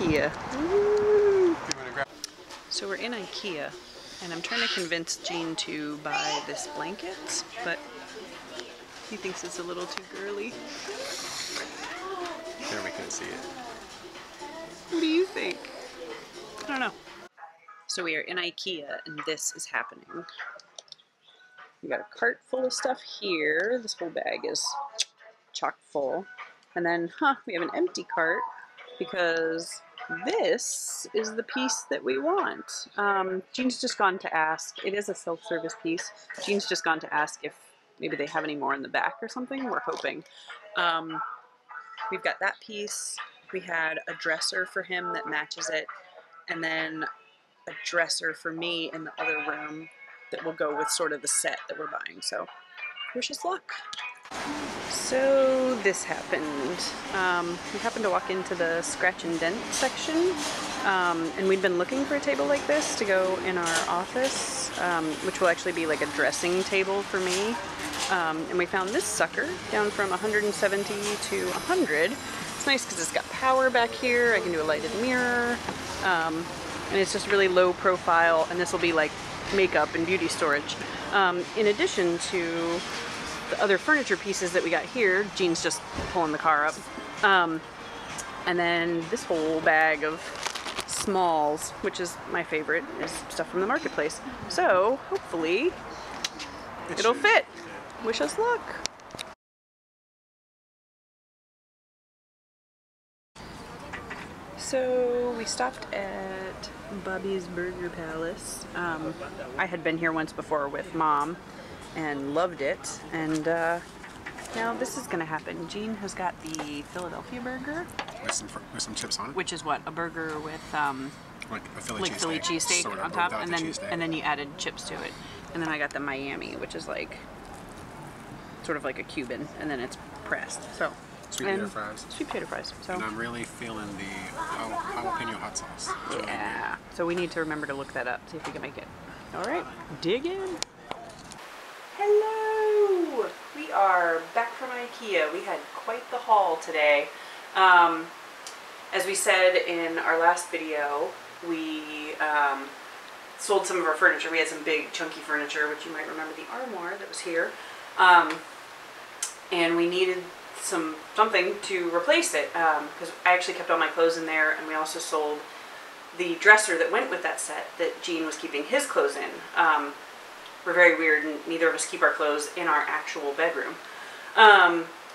IKEA. Woo. So we're in IKEA, and I'm trying to convince Gene to buy this blanket, but he thinks it's a little too girly. There we can see it. What do you think? I don't know. So we are in IKEA, and this is happening. We got a cart full of stuff here. This whole bag is chock full. And then, we have an empty cart because this is the piece that we want. Gene's just gone to ask. It is a self-service piece. Gene's just gone to ask if maybe they have any more in the back or something. We're hoping. We've got that piece. We had a dresser for him that matches it. And then a dresser for me in the other room that will go with sort of the set that we're buying. So wish us luck. So this happened. We happened to walk into the scratch and dent section, and we'd been looking for a table like this to go in our office, which will actually be like a dressing table for me. And we found this sucker down from 170 to 100. It's nice because it's got power back here. I can do a lighted mirror, and it's just really low profile. And this will be like makeup and beauty storage. In addition to the other furniture pieces that we got here, Gene's just pulling the car up. And then this whole bag of smalls, which is my favorite, is stuff from the marketplace. So hopefully it'll fit. Wish us luck. So we stopped at Bobby's Burger Palace. I had been here once before with Mom and loved it, and now this is gonna happen. Gene has got the Philadelphia burger with some chips on it, which is what, a burger with like a Philly cheesesteak sort of, on top, and then you added chips to it. And then I got the Miami, which is like sort of like a Cuban, and then it's pressed. So sweet potato fries. Sweet potato fries. So and I'm really feeling the jalapeno hot sauce. Yeah. So we need to remember to look that up, see if we can make it. All right, dig in. Hello! We are back from IKEA. We had quite the haul today. As we said in our last video, we sold some of our furniture. We had some big chunky furniture, which you might remember the armoire that was here. And we needed something to replace it, because I actually kept all my clothes in there, and we also sold the dresser that went with that set that Gene was keeping his clothes in. We're very weird, and neither of us keep our clothes in our actual bedroom.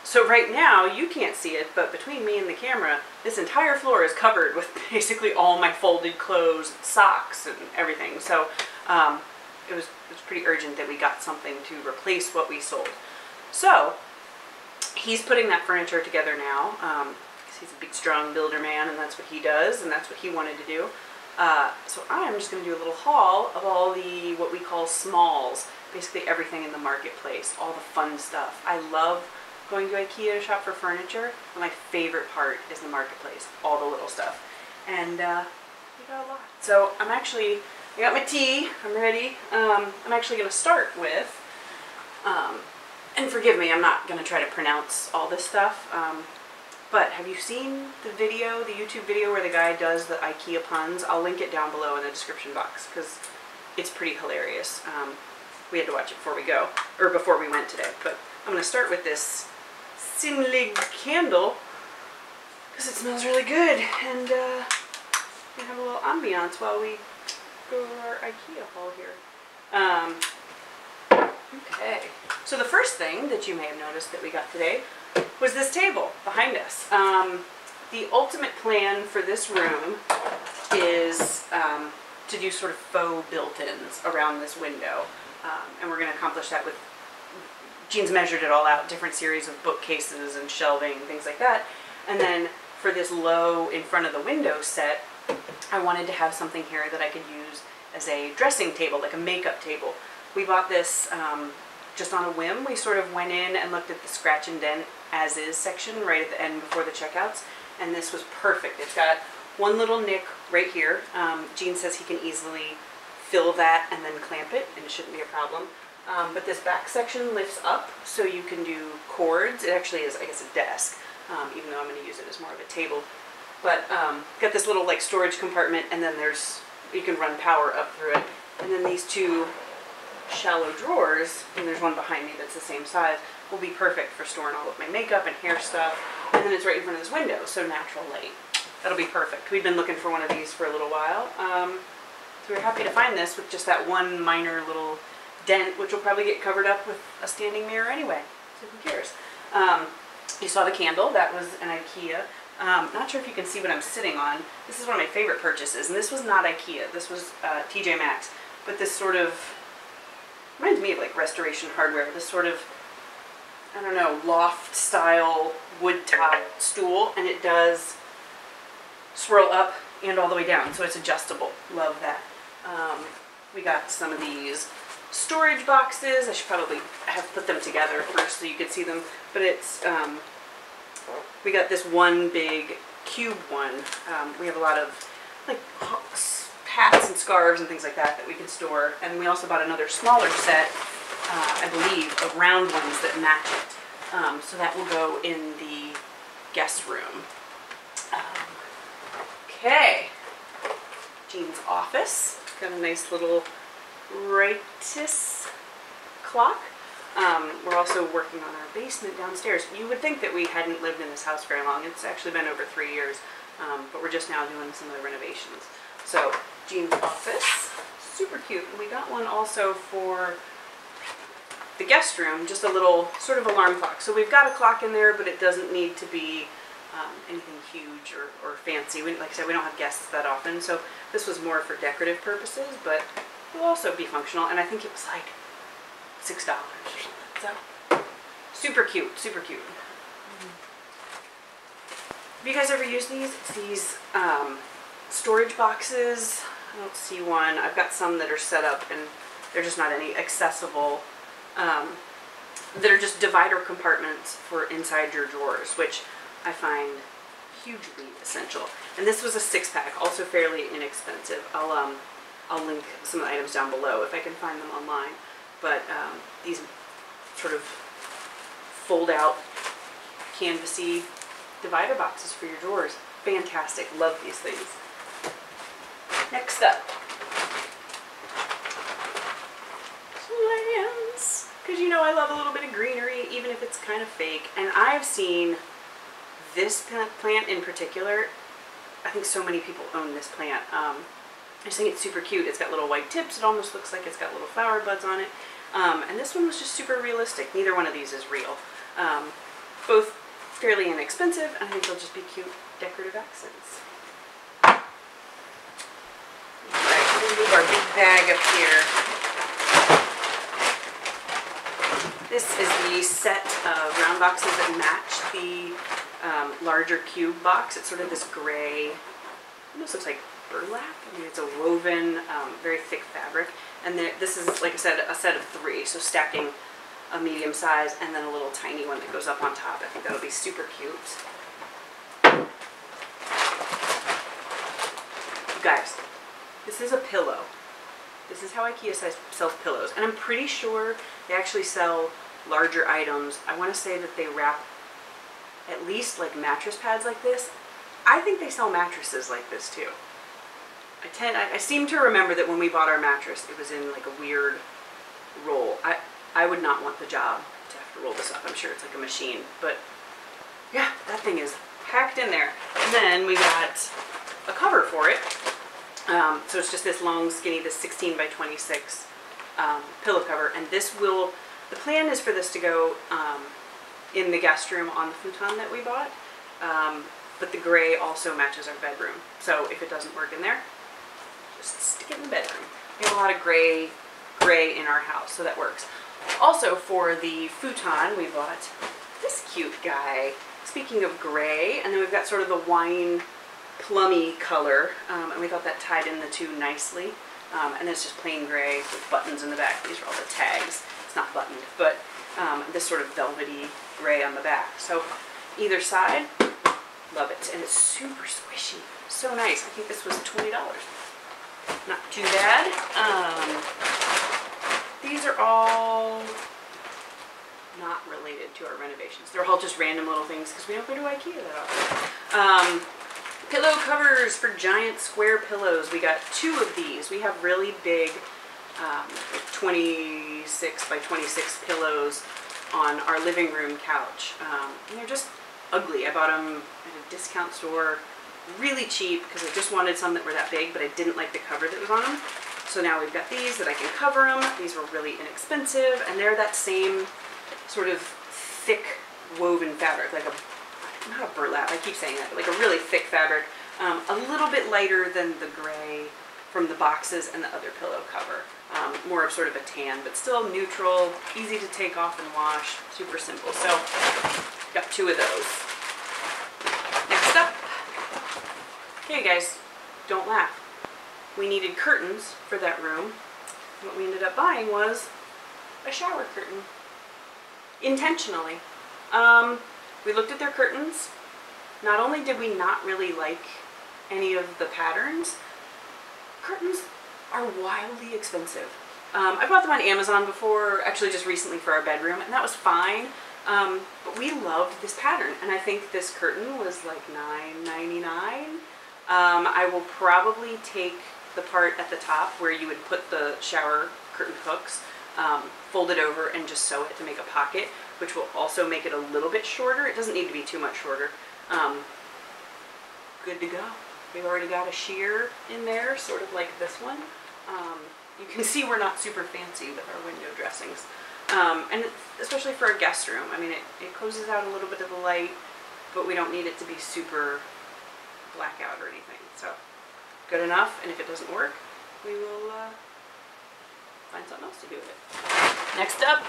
So right now, you can't see it, but between me and the camera, this entire floor is covered with basically all my folded clothes, socks, and everything. So it was pretty urgent that we got something to replace what we sold. So he's putting that furniture together now. He's a big, strong builder man, and that's what he does, and that's what he wanted to do. So I'm just going to do a little haul of all the, what we call smalls, basically everything in the marketplace, all the fun stuff. I love going to IKEA to shop for furniture, but my favorite part is the marketplace, all the little stuff. And we got a lot. So I got my tea, I'm ready. I'm actually going to start with, and forgive me, I'm not going to try to pronounce all this stuff, but have you seen the video, the YouTube video where the guy does the IKEA puns? I'll link it down below in the description box because it's pretty hilarious. We had to watch it before we went today. But I'm going to start with this Simlig candle because it smells really good, and we have a little ambiance while we go to our IKEA haul here. Okay, so the first thing that you may have noticed that we got today was this table behind us. The ultimate plan for this room is to do sort of faux built-ins around this window. And we're going to accomplish that with, Gene's measured it all out, different series of bookcases and shelving, things like that. And then for this low in front of the window set, I wanted to have something here that I could use as a dressing table, like a makeup table. We bought this just on a whim. We sort of went in and looked at the scratch and dent as is section right at the end before the checkouts, and this was perfect. It's got one little nick right here. Gene says he can easily fill that and then clamp it, and it shouldn't be a problem. But this back section lifts up so you can do cords. It actually is, I guess, a desk, even though I'm going to use it as more of a table. But got this little like storage compartment, and then you can run power up through it. And then these two shallow drawers, and there's one behind me that's the same size, will be perfect for storing all of my makeup and hair stuff. And then it's right in front of this window, so natural light. That'll be perfect. We've been looking for one of these for a little while. So we're happy to find this with just that one minor little dent, which will probably get covered up with a standing mirror anyway. So who cares? You saw the candle. That was an IKEA. Not sure if you can see what I'm sitting on. This is one of my favorite purchases, and this was not IKEA. This was TJ Maxx. But this sort of reminds me of like Restoration Hardware. This sort of, I don't know, loft style wood top stool, and it does swirl up and all the way down, so it's adjustable. Love that. We got some of these storage boxes. I should probably have put them together first so you could see them, but it's we got this one big cube one. We have a lot of like hats and scarves and things like that we can store, and we also bought another smaller set, I believe, of round ones that match it. So that will go in the guest room. Okay, Jean's office. Got a nice little Rightus clock. We're also working on our basement downstairs. You would think that we hadn't lived in this house very long. It's actually been over 3 years, but we're just now doing some of the renovations. So Jean's office, super cute. And we got one also for the guest room, just a little sort of alarm clock. So we've got a clock in there, but it doesn't need to be anything huge or fancy. Like I said, we don't have guests that often, so this was more for decorative purposes, but it will also be functional, and I think it was like $6 or something. So super cute, super cute. Have you guys ever used these? It's these storage boxes. I don't see one. I've got some that are set up and they're just not any accessible. That are just divider compartments for inside your drawers, which I find hugely essential. And this was a 6-pack, also fairly inexpensive. I'll link some of the items down below if I can find them online. But these sort of fold out canvasy divider boxes for your drawers. Fantastic. Love these things. Next up, plants. Because you know I love a little bit of greenery, even if it's kind of fake. And I've seen this plant in particular. I think so many people own this plant. I just think it's super cute. It's got little white tips. It almost looks like it's got little flower buds on it. And this one was just super realistic. Neither one of these is real. Both fairly inexpensive, and I think they'll just be cute decorative accents. Alright, we're going to move our big bag up here. This is the set of round boxes that match the larger cube box. It's sort of this gray, almost looks like burlap. I mean, it's a woven, very thick fabric. And this is, like I said, a set of 3, so stacking a medium size and then a little tiny one that goes up on top. I think that'll be super cute. You guys, this is a pillow. This is how IKEA sells pillows. And I'm pretty sure they actually sell larger items. I want to say that they wrap at least like mattress pads like this. I think they sell mattresses like this too. I seem to remember that when we bought our mattress, it was in like a weird roll. I would not want the job to have to roll this up. I'm sure it's like a machine, but yeah, that thing is packed in there. And then we got a cover for it. So it's just this long, skinny, this 16 by 26 pillow cover. And this will, the plan is for this to go in the guest room on the futon that we bought. But the gray also matches our bedroom. So if it doesn't work in there, just stick it in the bedroom. We have a lot of gray in our house, so that works. Also for the futon, we bought this cute guy. Speaking of gray, and then we've got sort of the wine plummy color, and we thought that tied in the two nicely. And it's just plain gray with buttons in the back. These are all the tags. It's not buttoned, but this sort of velvety gray on the back. So either side, love it. And it's super squishy. So nice. I think this was $20. Not too bad. These are all not related to our renovations. They're all just random little things because we don't go to IKEA that often. Pillow covers for giant square pillows. We got 2 of these. We have really big 26 by 26 pillows on our living room couch. And they're just ugly. I bought them at a discount store, really cheap, because I just wanted some that were that big, but I didn't like the cover that was on them. So now we've got these that I can cover them. These were really inexpensive, and they're that same sort of thick woven fabric, like not a burlap, I keep saying that, but like a really thick fabric, a little bit lighter than the gray from the boxes and the other pillow cover. More of sort of a tan, but still neutral, easy to take off and wash, super simple. So, got 2 of those. Next up, okay guys, don't laugh. We needed curtains for that room. What we ended up buying was a shower curtain. Intentionally. We looked at their curtains. Not only did we not really like any of the patterns, curtains are wildly expensive. I bought them on Amazon before, actually just recently for our bedroom, and that was fine. But we loved this pattern, and I think this curtain was like $9.99. I will probably take the part at the top where you would put the shower curtain hooks, fold it over and just sew it to make a pocket, which will also make it a little bit shorter. It doesn't need to be too much shorter. Good to go. We've already got a sheer in there, sort of like this one. You can see we're not super fancy with our window dressings. And especially for a guest room. I mean, it closes out a little bit of the light, but we don't need it to be super blackout or anything. So, good enough, and if it doesn't work, we will find something else to do with it. Next up,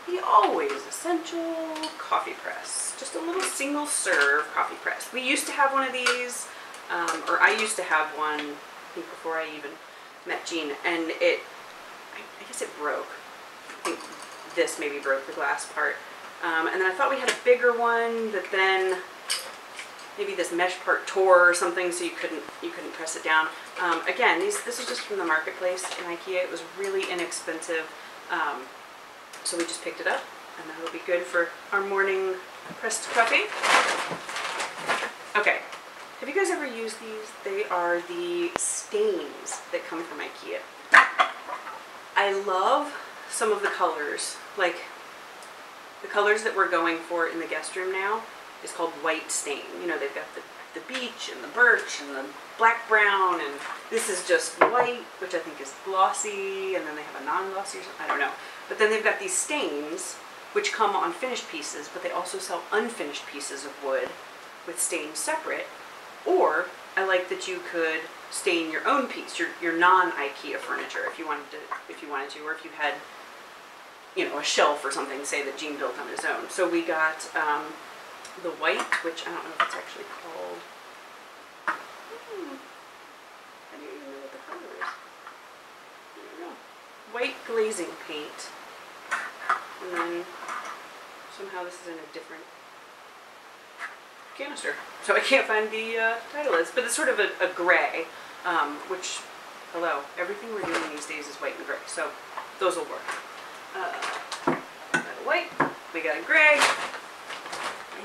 the always essential coffee press. Just a little single serve coffee press. We used to have one of these, or I used to have one, I think before I even met Jean, and I guess it broke. I think this maybe broke the glass part. And then I thought we had a bigger one that then maybe this mesh part tore or something, so you couldn't press it down. Again, this is just from the marketplace in IKEA. It was really inexpensive, so we just picked it up, and that'll be good for our morning pressed coffee. Okay, have you guys ever used these? They are the stains that come from IKEA. I love some of the colors, like the colors that we're going for in the guest room now is called white stain. You know, they've got the beech and the birch and the black brown, and this is just white, which I think is glossy, and then they have a non-glossy or something, I don't know. But then they've got these stains, which come on finished pieces, but they also sell unfinished pieces of wood with stains separate. Or, I like that you could stain your own piece, your non-IKEA furniture, if you wanted to, or if you had, you know, a shelf or something, say, that Jean built on his own. So we got the white, which I don't know if it's actually called. I don't even know what the color is. I don't know. White glazing paint. And then somehow this is in a different canister. So I can't find the title is, but it's sort of a gray, which, hello, everything we're doing these days is white and gray, so those will work. We got a white, we got a gray,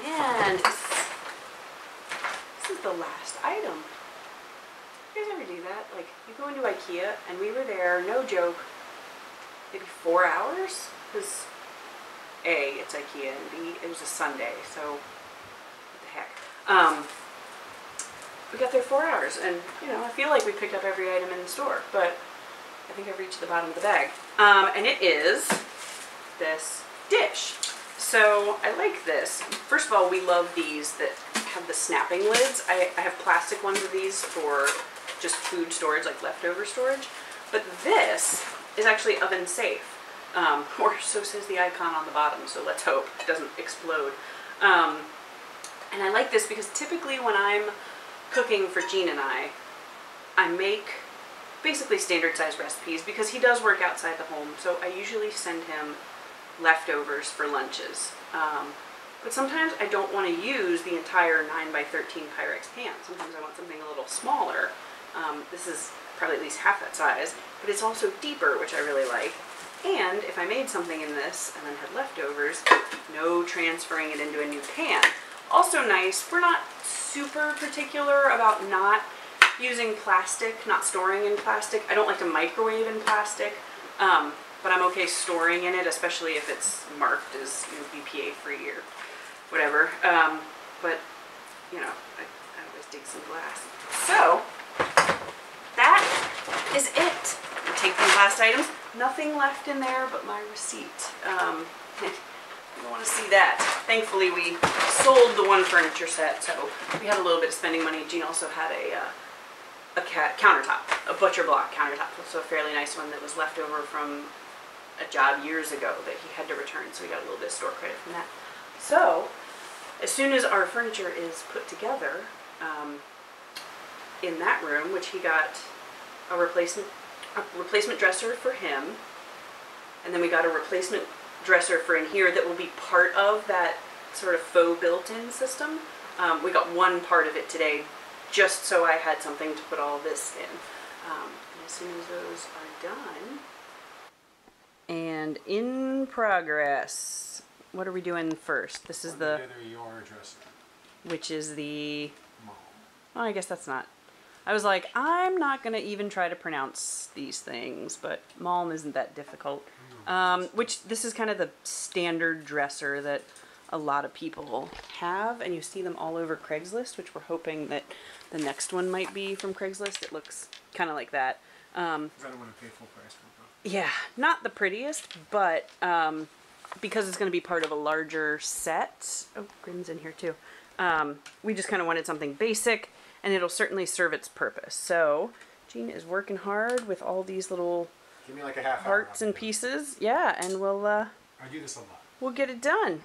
and this is the last item. You guys ever do that? Like, you go into IKEA, and we were there, no joke, maybe 4 hours? Because A, it's IKEA, and B, it was a Sunday, so what the heck. We got there 4 hours, and, you know, I feel like we picked up every item in the store, but I think I've reached the bottom of the bag. And it is this dish. So I like this. First of all, we love these that have the snapping lids. I have plastic ones of these for just food storage, like leftover storage. But this is actually oven safe. Or so says the icon on the bottom, so let's hope it doesn't explode. And I like this because typically when I'm cooking for Jean and I make basically standard size recipes because he does work outside the home, so I usually send him leftovers for lunches. But sometimes I don't want to use the entire 9x13 Pyrex pan. Sometimes I want something a little smaller. This is probably at least half that size, but it's also deeper, which I really like. And if I made something in this and then had leftovers, no transferring it into a new pan. Also nice, we're not super particular about not using plastic, not storing in plastic. I don't like to microwave in plastic, but I'm okay storing in it, especially if it's marked as, you know, BPA free or whatever. But, you know, I always dig some glass. So, that is it. I'll take these last items. Nothing left in there but my receipt. You don't want to see that. Thankfully, we sold the one furniture set, so we had a little bit of spending money. Gene also had a countertop, a butcher block countertop, so a fairly nice one that was left over from a job years ago that he had to return, so we got a little bit of store credit from that. So, as soon as our furniture is put together, in that room, which he got a replacement dresser for him, and then we got a replacement dresser for in here that will be part of that sort of faux built-in system. We got one part of it today, just so I had something to put all this in. And as soon as those are done, and in progress. What are we doing first? This is the, your dresser, which is the, Malm. oh, I guess that's not. I was like, I'm not gonna even try to pronounce these things, but Malm isn't that difficult. Which this is kind of the standard dresser that a lot of people have, and you see them all over Craigslist, which we're hoping that the next one might be from Craigslist. It looks kind of like that. I don't want to pay full price for it, though. Yeah, not the prettiest, but because it's going to be part of a larger set. Oh, Grim's in here too. We just kind of wanted something basic, and it'll certainly serve its purpose. So Gene is working hard with all these little Give me like a half parts and pieces. Yeah, and we'll I do this a lot. we'll get it done.